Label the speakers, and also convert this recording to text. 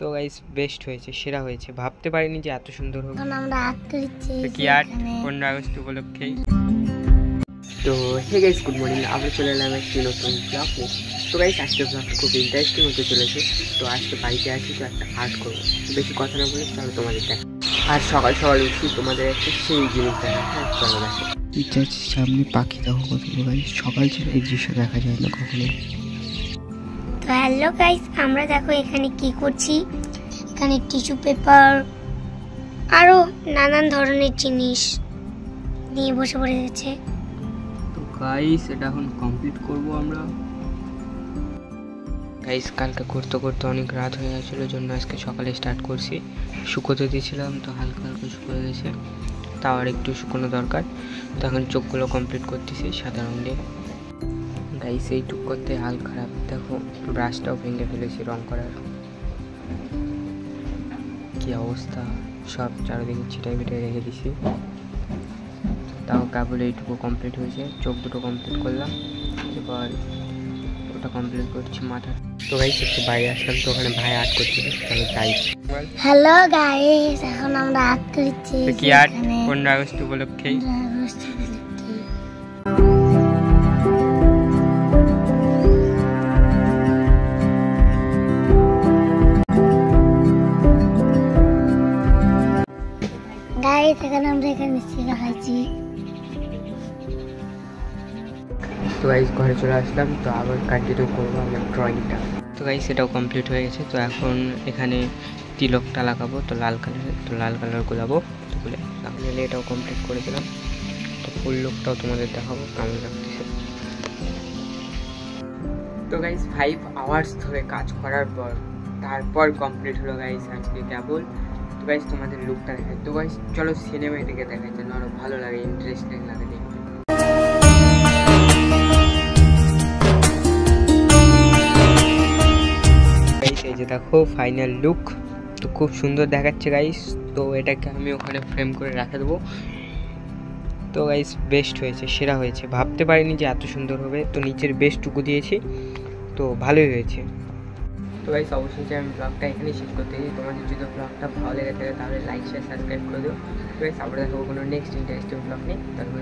Speaker 1: তো guys best হয়েছে, সেরা হয়েছে, ভাবতে পারিনি যে এত সুন্দর হবে।
Speaker 2: আমরা আর্ট করেছি
Speaker 1: কি আর্ট 15 আগস্ট উপলক্ষে। তো হে গাইস, গুড মর্নিং। আমরা চলে এলাম একটি নতুন ব্লগ নিয়ে। তো গাইস আজকের ব্লগটা খুব ইন্টারেস্টিং হতে চলেছে। তো আজকে বাড়িতে আসি, তো একটা আর্ট করবো। বেশি কথা না বলে চলো তোমাদের দেখা। আর সকাল সকাল উঠছি, তোমাদের একটা সেই জিনিস দেখা। হ্যাঁ চলো দেখো। সামনে পাখি দেখো কতগুলো গাইস, সকাল ছিল এই দৃশ্য দেখা যায় না কখনো।
Speaker 2: তো হ্যালো গাইস, আমরা দেখো এখানে কি করছি। এখানে টিস্যু পেপার আরো নানান ধরনের জিনিস নিয়ে বসে পড়ে গেছে।
Speaker 1: তো গাইস এটা এখন কমপ্লিট করব আমরা। গাইস কালকে করতে করতে অনেক রাত হয়ে গেছিল, জন্য আজকে সকালে স্টার্ট করছি। শুকোতে দিয়েছিলাম, তো হালকা হালকা শুকিয়ে গেছে, তাও আর একটু শুকনো দরকার। তো এখন চোখগুলো কমপ্লিট করতেছি সাদা রঙ দিয়ে। গাইস এইটুক করতে হাল খারাপ, দেখো ব্রাশটাও ভেঙে ফেলেছি রং করার। কি অবস্থা, সব চারিদিকে ছিটাই বিটাই রেখে দিছি। তাও কেবল এইটুকু কমপ্লিট হয়েছে, চোখ দুটো কমপ্লিট করলাম, এবার ওটা কমপ্লিট করছি মাথা। তো গাইস একটু বাইরে আসলাম, তো ওখানে ভাই আর্ট করছে, চলো যাই।
Speaker 2: হ্যালো গাইস, এখন আমরা আর্ট করছি।
Speaker 1: কি আর্ট 15 আগস্ট উপলক্ষে।
Speaker 2: গাইস এখন আমরা এখানে শিখা খাইছি।
Speaker 1: তো গাইস ঘরে চলে আসলাম, তো আবার কন্টিনিউ করবো আমার ড্রয়িংটা। তো গাইস এটাও কমপ্লিট হয়ে গেছে। তো এখন এখানে তিলকটা লাগাবো, তো লাল কালারের, তো লাল কালার গোলাবো। তো বলে লাগালে এটাও কমপ্লিট করে দিলাম। তো ফুল লুকটাও তোমাদের দেখাবো কেমন লাগতেছে। তো গাইস 5 আওয়ার্স ধরে কাজ করার পর তারপর কমপ্লিট হলো গাইস আজকে কেবল। তো গাইস তোমাদের লুকটা দেখাই। তো গাইস চলো সিনেমায় থেকে দেখাই, যেন আরো ভালো লাগে, ইন্টারেস্টিং লাগে দেখতে। এই যে দেখো ফাইনাল লুক, তো খুব সুন্দর দেখাচ্ছে গাইস। তো এটাকে আমি ওখানে ফ্রেম করে রেখে দেবো। তো গাইস বেস্ট হয়েছে, সেরা হয়েছে, ভাবতে পারিনি যে এত সুন্দর হবে। তো নিচের বেস্টটুকু দিয়েছি, তো ভালোই হয়েছে। তো গাইস অবশ্যই আমি ব্লগটা এখানেই শেষ করতে চাই। তোমাদের যদি ব্লগটা ভালো লেগে থাকে তাহলে লাইক শেয়ার সাবস্ক্রাইব করে দিও। তো গাইস আবার দেখাবো কোনো নেক্সট ইন্টারেস্টিং ব্লগ নিয়ে। তারপর